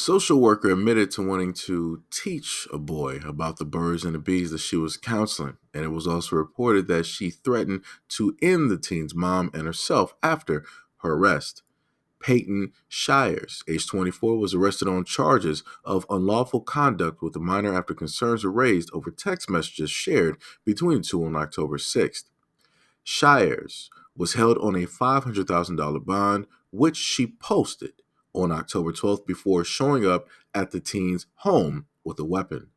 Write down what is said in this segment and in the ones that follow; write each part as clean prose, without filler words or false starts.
Social worker admitted to wanting to teach a boy about the birds and the bees that she was counseling, and it was also reported that she threatened to end the teen's mom and herself after her arrest. Peyton Shires, age 24, was arrested on charges of unlawful conduct with a minor after concerns were raised over text messages shared between the two on October 6th. Shires was held on a $500,000 bond, which she posted on October 12th before showing up at the teen's home with a weapon.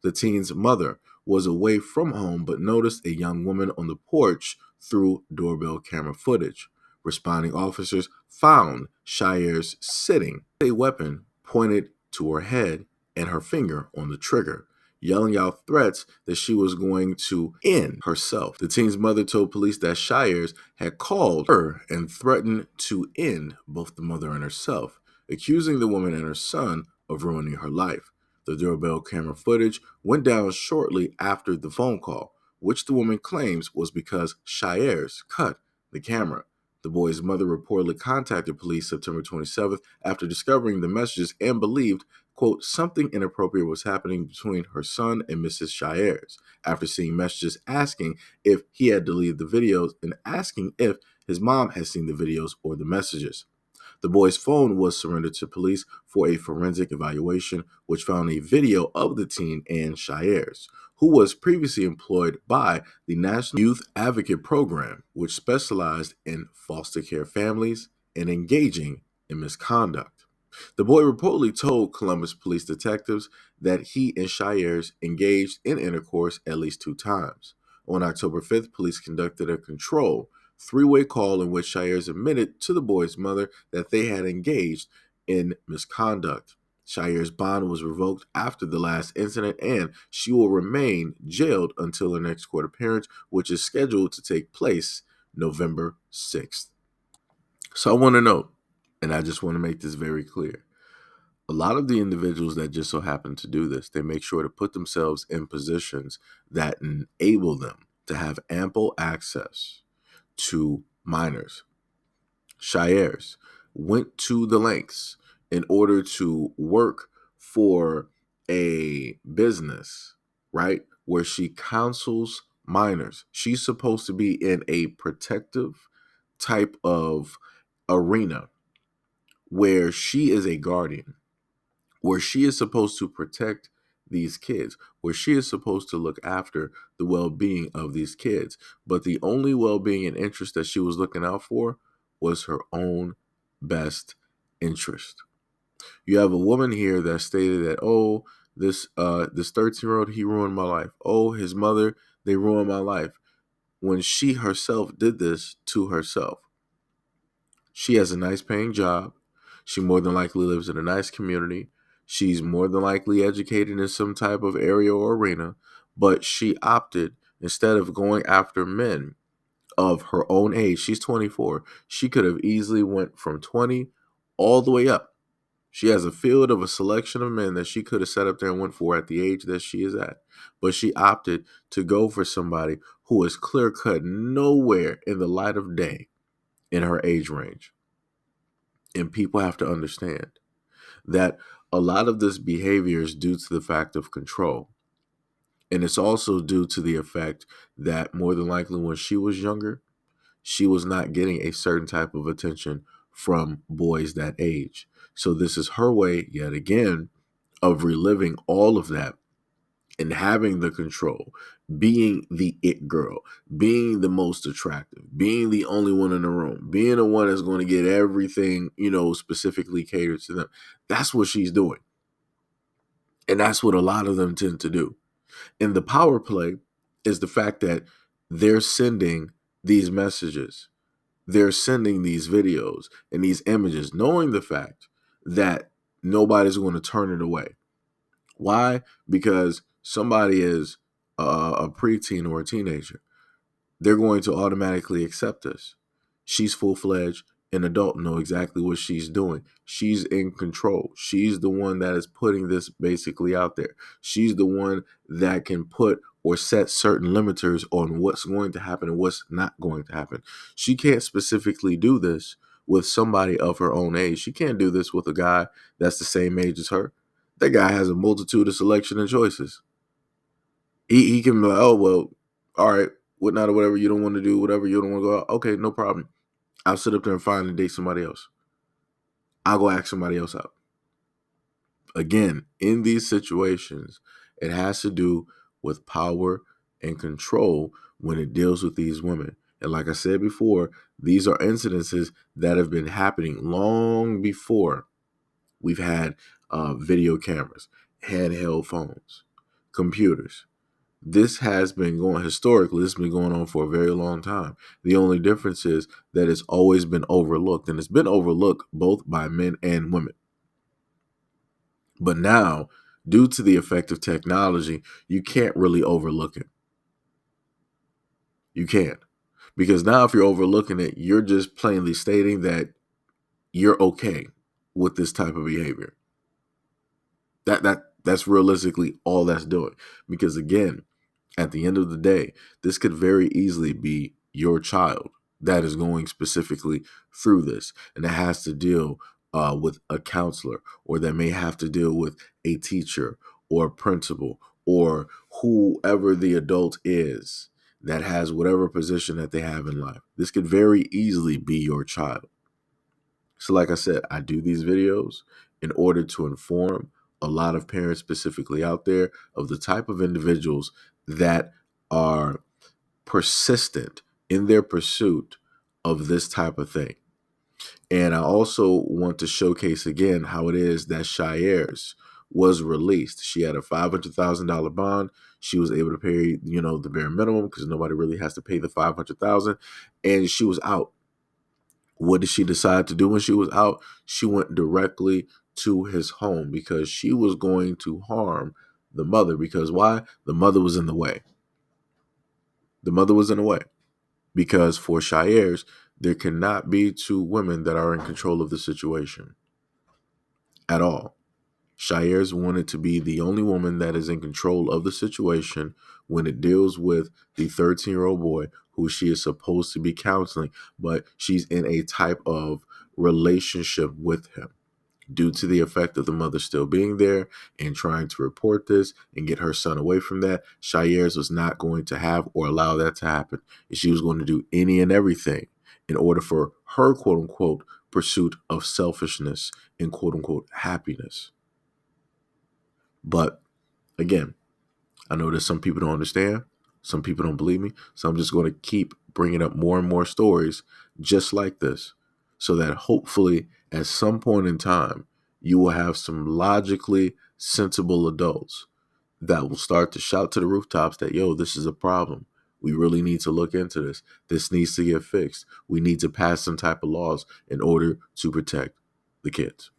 The teen's mother was away from home but noticed a young woman on the porch through doorbell camera footage. Responding officers found Shires sitting with a weapon pointed to her head and her finger on the trigger, yelling out threats that she was going to end herself. The teen's mother told police that Shires had called her and threatened to end both the mother and herself, accusing the woman and her son of ruining her life. The doorbell camera footage went down shortly after the phone call, which the woman claims was because Shires cut the camera. The boy's mother reportedly contacted police September 27th after discovering the messages and believed, quote, something inappropriate was happening between her son and Mrs. Shires, after seeing messages asking if he had deleted the videos and asking if his mom had seen the videos or the messages. The boy's phone was surrendered to police for a forensic evaluation, which found a video of the teen and Shires, who was previously employed by the National Youth Advocate Program, which specialized in foster care families and engaging in misconduct. The boy reportedly told Columbus police detectives that he and Shires engaged in intercourse at least 2 times. On October 5th, police conducted a control three-way call in which Shires admitted to the boy's mother that they had engaged in misconduct. Shires' bond was revoked after the last incident, and she will remain jailed until her next court appearance, which is scheduled to take place November 6th. So I want to note, and I just want to make this very clear, a lot of the individuals that just so happen to do this, they make sure to put themselves in positions that enable them to have ample access to minors. Shires went to the lengths in order to work for a business, right, where she counsels minors. She's supposed to be in a protective type of arena where she is a guardian, where she is supposed to protect these kids, where she is supposed to look after the well-being of these kids. But the only well-being and interest that she was looking out for was her own best interest. You have a woman here that stated that, oh, this 13-year-old, he ruined my life. Oh, his mother, they ruined my life. When she herself did this to herself. She has a nice paying job. She more than likely lives in a nice community. She's more than likely educated in some type of area or arena, but she opted, instead of going after men of her own age, she's 24, she could have easily went from 20 all the way up. She has a field of a selection of men that she could have sat up there and went for at the age that she is at. But she opted to go for somebody who is clear cut nowhere in the light of day in her age range. And people have to understand that a lot of this behavior is due to the fact of control. And it's also due to the effect that more than likely when she was younger, she was not getting a certain type of attention from boys that age. So this is her way, yet again, of reliving all of that and having the control, being the it girl, being the most attractive, being the only one in the room, being the one that's going to get everything, specifically catered to them. That's what she's doing. And that's what a lot of them tend to do. And the power play is the fact that they're sending these messages, they're sending these videos and these images, knowing the fact that nobody's going to turn it away. Why? Because somebody is a preteen or a teenager. They're going to automatically accept this. She's full-fledged, an adult, know exactly what she's doing. She's in control. She's the one that is putting this basically out there. She's the one that can put or set certain limiters on what's going to happen and what's not going to happen. She can't specifically do this with somebody of her own age. She can't do this with a guy that's the same age as her. That guy has a multitude of selection and choices. He can be like, oh, well, all right, whatnot or whatever you don't want to do, whatever you don't want to go out. Okay, no problem. I'll sit up there and find and date somebody else. I'll go ask somebody else out. Again, in these situations, it has to do with power and control when it deals with these women. And like I said before, these are incidences that have been happening long before we've had video cameras, handheld phones, computers. This has been going historically, this has been going on for a very long time. The only difference is that it's always been overlooked, and it's been overlooked both by men and women. But now, due to the effect of technology, you can't really overlook it. You can't. Because now if you're overlooking it, you're just plainly stating that you're okay with this type of behavior. That's realistically all that's doing. Because again, at the end of the day, this could very easily be your child that is going specifically through this, and that has to deal with a counselor, or that may have to deal with a teacher or a principal or whoever the adult is that has whatever position that they have in life. This could very easily be your child. So like I said, I do these videos in order to inform a lot of parents specifically out there of the type of individuals that are persistent in their pursuit of this type of thing. And I also want to showcase again how it is that Shaires was released. She had a $500,000 bond. She was able to pay, the bare minimum because nobody really has to pay the $500,000, and she was out. What did she decide to do when she was out? She went directly to his home because she was going to harm the mother. Because why? The mother was in the way. The mother was in the way. Because for Shaires, there cannot be two women that are in control of the situation at all. Shaires wanted to be the only woman that is in control of the situation when it deals with the 13-year-old boy who she is supposed to be counseling, but she's in a type of relationship with him. Due to the effect of the mother still being there and trying to report this and get her son away from that, Shaires was not going to have or allow that to happen. And she was going to do any and everything in order for her quote-unquote pursuit of selfishness and quote-unquote happiness. But again, I know that some people don't understand. Some people don't believe me. So I'm just going to keep bringing up more and more stories just like this so that hopefully at some point in time, you will have some logically sensible adults that will start to shout to the rooftops that, yo, this is a problem. We really need to look into this. This needs to get fixed. We need to pass some type of laws in order to protect the kids.